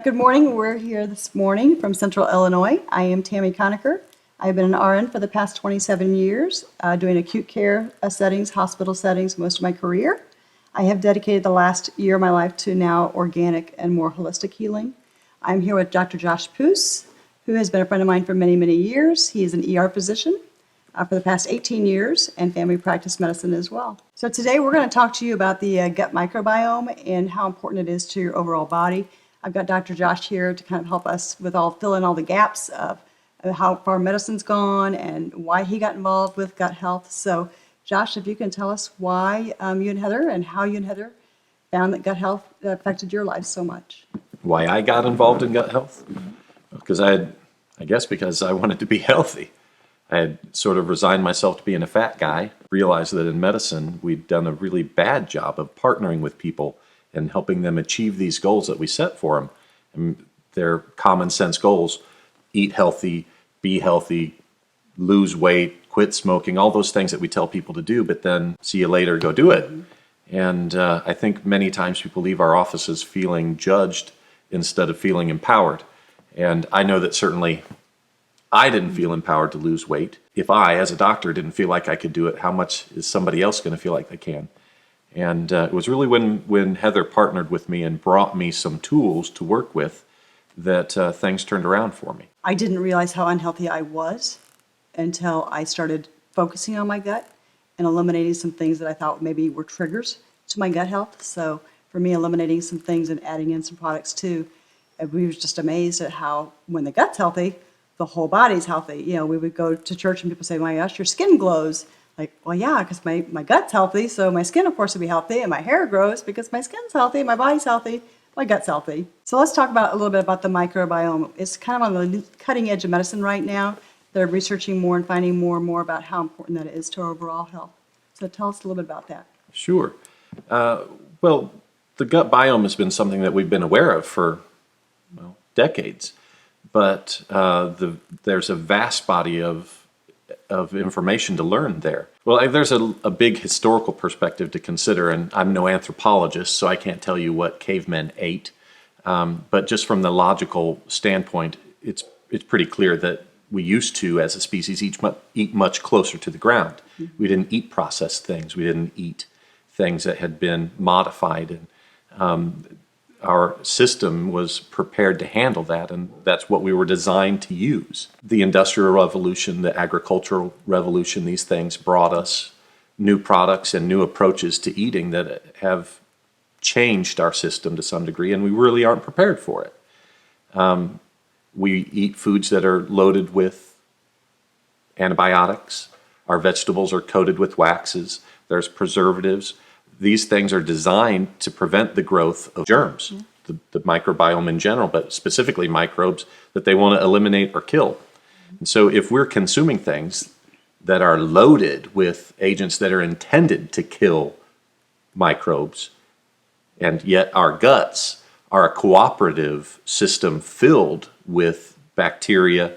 Good morning. We're here this morning from Central Illinois. I am Tammy Conacher. I've been an RN for the past 27 years, doing acute care settings, hospital settings most of my career. I have dedicated the last year of my life to now organic and more holistic healing. I'm here with Dr. Josh Poos, who has been a friend of mine for many, many years. He is an ER physician for the past 18 years and family practice medicine as well. So today we're going to talk to you about the gut microbiome and how important it is to your overall body. I've got Dr. Josh here to kind of help us with fill in all the gaps of how far medicine's gone and why he got involved with gut health. So Josh, if you can tell us why you and Heather and how you and Heather found that gut health affected your life so much. Why I got involved in gut health? Because I guess because I wanted to be healthy. I had sort of resigned myself to being a fat guy, realized that in medicine we'd done a really bad job of partnering with people and helping them achieve these goals that we set for them. And they're common sense goals: eat healthy, be healthy, lose weight, quit smoking, all those things that we tell people to do, but then see you later, go do it. And I think many times people leave our offices feeling judged instead of feeling empowered. And I know that certainly I didn't feel empowered to lose weight. If I, as a doctor, didn't feel like I could do it, how much is somebody else going to feel like they can? And it was really when Heather partnered with me and brought me some tools to work with that things turned around for me. I didn't realize how unhealthy I was until I started focusing on my gut and eliminating some things that I thought maybe were triggers to my gut health. So for me, eliminating some things and adding in some products too, we were just amazed at how when the gut's healthy, the whole body's healthy. You know, we would go to church and people say, "My gosh, your skin glows." Like, well, yeah, because my gut's healthy, so my skin, of course, will be healthy, and my hair grows because my skin's healthy, my body's healthy, my gut's healthy. So let's talk about a little bit about the microbiome. It's kind of on the cutting edge of medicine right now. They're researching more and finding more and more about how important that is to our overall health. So tell us a little bit about that. Sure. Well, the gut biome has been something that we've been aware of for decades, but there's a vast body of information to learn there. Well, there's a big historical perspective to consider, and I'm no anthropologist, so I can't tell you what cavemen ate. But just from the logical standpoint, it's pretty clear that we used to, as a species, eat much closer to the ground. Mm-hmm. We didn't eat processed things. We didn't eat things that had been modified, and our system was prepared to handle that, and that's what we were designed to use. The Industrial Revolution, the Agricultural Revolution, these things brought us new products and new approaches to eating that have changed our system to some degree, and we really aren't prepared for it. We eat foods that are loaded with antibiotics. Our vegetables are coated with waxes. There's preservatives. These things are designed to prevent the growth of germs, the microbiome in general, but specifically microbes that they want to eliminate or kill. And so if we're consuming things that are loaded with agents that are intended to kill microbes, and yet our guts are a cooperative system filled with bacteria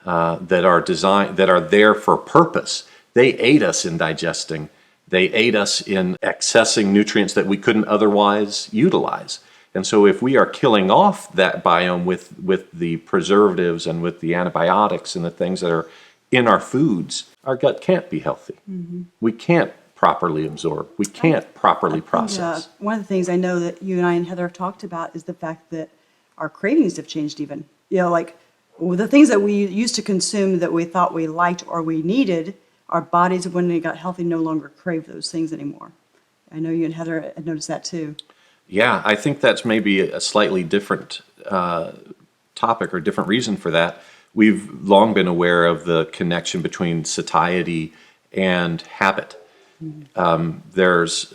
that are there for purpose. They aid us in digesting. They aid us in accessing nutrients that we couldn't otherwise utilize. And so if we are killing off that biome with the preservatives and with the antibiotics and the things that are in our foods, our gut can't be healthy. Mm-hmm. We can't properly absorb. We can't properly process. One of the things I know that you and I and Heather have talked about is the fact that our cravings have changed even. You know, like the things that we used to consume that we thought we liked or we needed, our bodies, when they got healthy, no longer crave those things anymore. I know you and Heather had noticed that too. Yeah, I think that's maybe a slightly different topic or different reason for that. We've long been aware of the connection between satiety and habit. Mm-hmm. There's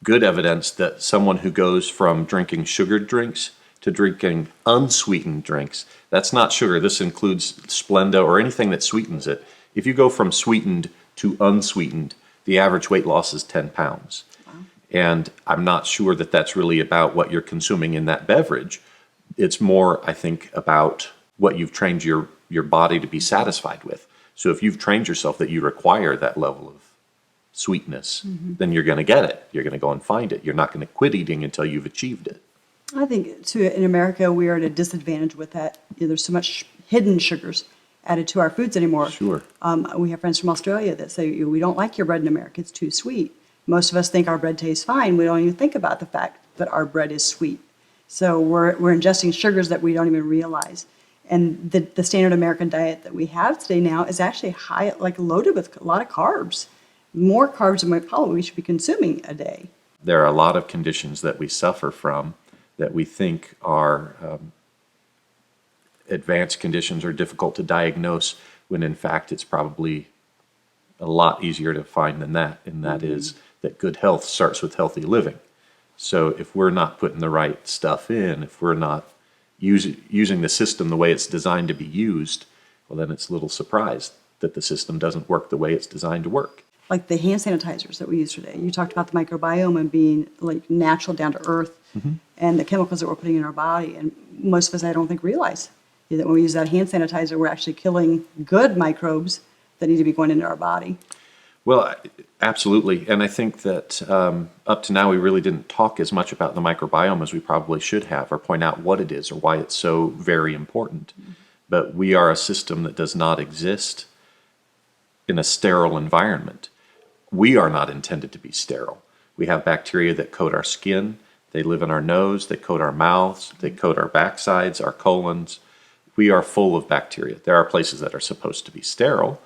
good evidence that someone who goes from drinking sugared drinks to drinking unsweetened drinks, that's not sugar. This includes Splenda or anything that sweetens it. If you go from sweetened to unsweetened, the average weight loss is 10 pounds. Wow. And I'm not sure that that's really about what you're consuming in that beverage. It's more, I think, about what you've trained your body to be satisfied with. So if you've trained yourself that you require that level of sweetness, mm-hmm. then you're going to get it. You're going to go and find it. You're not going to quit eating until you've achieved it. I think too, in America, we are at a disadvantage with that. There's so much hidden sugars added to our foods anymore. Sure. We have friends from Australia that say, we don't like your bread in America, it's too sweet. Most of us think our bread tastes fine. We don't even think about the fact that our bread is sweet. So we're ingesting sugars that we don't even realize. And the standard American diet that we have today now is actually high, like loaded with a lot of carbs, more carbs than we should be consuming a day. There are a lot of conditions that we suffer from that we think are advanced conditions or difficult to diagnose, when in fact it's probably a lot easier to find than that, and that is that good health starts with healthy living. So if we're not putting the right stuff in, if we're not using the system the way it's designed to be used, well, then it's a little surprised that the system doesn't work the way it's designed to work. Like the hand sanitizers that we use today. You talked about the microbiome and being like natural, down to earth, and the chemicals that we're putting in our body. And most of us, I don't think, realize that when we use that hand sanitizer, we're actually killing good microbes that need to be going into our body. Well, absolutely. And I think that up to now, we really didn't talk as much about the microbiome as we probably should have, or point out what it is or why it's so very important. But we are a system that does not exist in a sterile environment. We are not intended to be sterile. We have bacteria that coat our skin. They live in our nose. They coat our mouths. They coat our backsides, our colons. We are full of bacteria. There are places that are supposed to be sterile,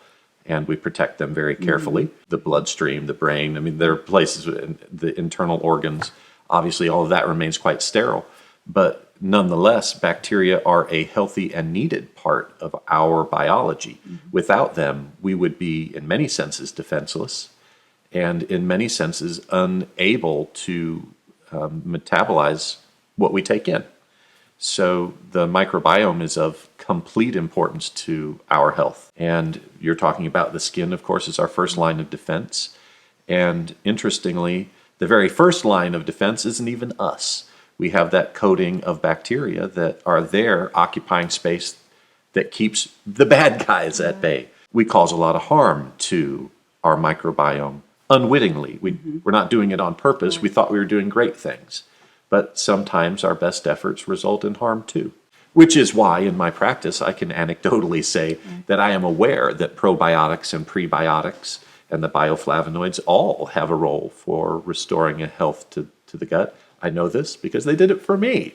and we protect them very carefully. The bloodstream, the brain, I mean, there are places, the internal organs, obviously all of that remains quite sterile. But nonetheless, bacteria are a healthy and needed part of our biology. Without them, we would be, in many senses, defenseless, and in many senses, unable to metabolize what we take in. So the microbiome is of complete importance to our health. And you're talking about the skin, of course, is our first line of defense. And interestingly, the very first line of defense isn't even us. We have that coating of bacteria that are there occupying space that keeps the bad guys at bay. We cause a lot of harm to our microbiome unwittingly. We're not doing it on purpose. We thought we were doing great things. But sometimes our best efforts result in harm too. Which is why, in my practice, I can anecdotally say that I am aware that probiotics and prebiotics and the bioflavonoids all have a role for restoring a health to the gut. I know this because they did it for me.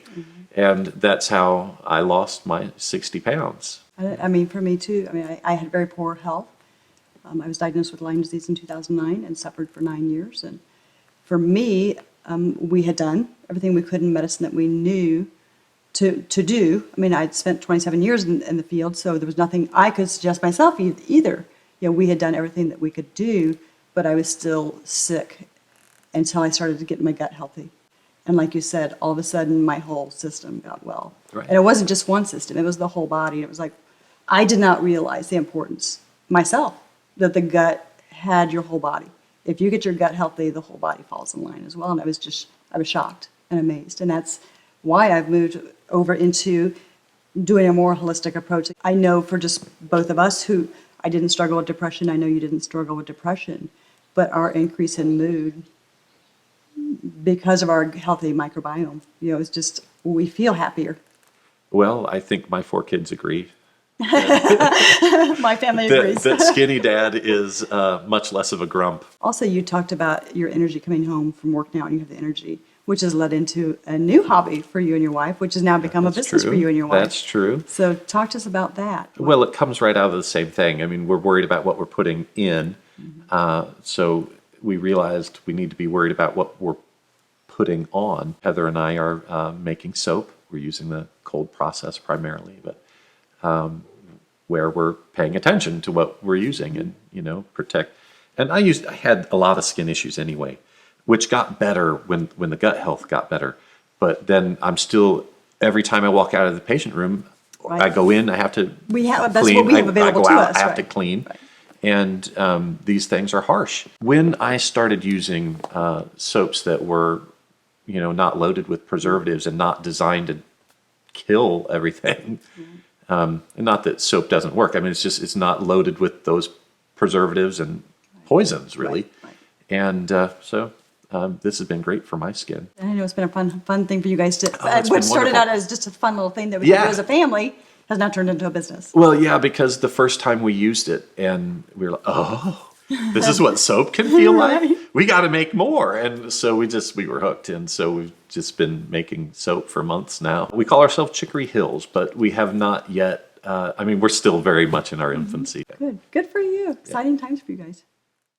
And that's how I lost my 60 pounds. I mean, for me too. I mean, I had very poor health. I was diagnosed with Lyme disease in 2009 and suffered for 9 years. And for me, we had done everything we could in medicine that we knew to do. I mean, I'd spent 27 years in the field, so there was nothing I could suggest myself either. You know, we had done everything that we could do, but I was still sick until I started to get my gut healthy. And like you said, all of a sudden, my whole system got well. Right. And it wasn't just one system, it was the whole body. It was like, I did not realize the importance myself that the gut had your whole body. If you get your gut healthy, the whole body falls in line as well. And I was shocked and amazed. And that's why I've moved over into doing a more holistic approach. I know for just both of us who I didn't struggle with depression, I know you didn't struggle with depression, but our increase in mood because of our healthy microbiome, you know, it's just, we feel happier. Well, I think my 4 kids agree. My family agrees. That skinny dad is much less of a grump. Also, you talked about your energy coming home from work now, and you have the energy, which has led into a new hobby for you and your wife, which has now become a business for you and your wife. That's true. So talk to us about that. Well, it comes right out of the same thing. I mean, we're worried about what we're putting in. So we realized we need to be worried about what we're putting on. Heather and I are making soap. We're using the cold process primarily, but where we're paying attention to what we're using and, you know, protect. And I had a lot of skin issues anyway, which got better when the gut health got better. But then I'm still, every time I walk out of the patient room, Right. I go in, I have to that's clean. what we have available I go to out, us. I have Right. to clean. Right. And these things are harsh. When I started using soaps that were, you know, not loaded with preservatives and not designed to kill everything, and not that soap doesn't work. I mean, it's not loaded with those preservatives and poisons, really. Right. And so this has been great for my skin. And I know it's been a fun thing for you guys to, it's what been started wonderful. out as just a fun little thing that we could Yeah. do as a family has now turned into a business. Well, yeah, because the first time we used it, and we were like, oh, this is what soap can feel like. Right. We got to make more, and so we were hooked, and so we've just been making soap for months now. We call ourselves Chicory Hills, but we have not yet. I mean, we're still very much in our infancy. Good for you. Exciting times for you guys.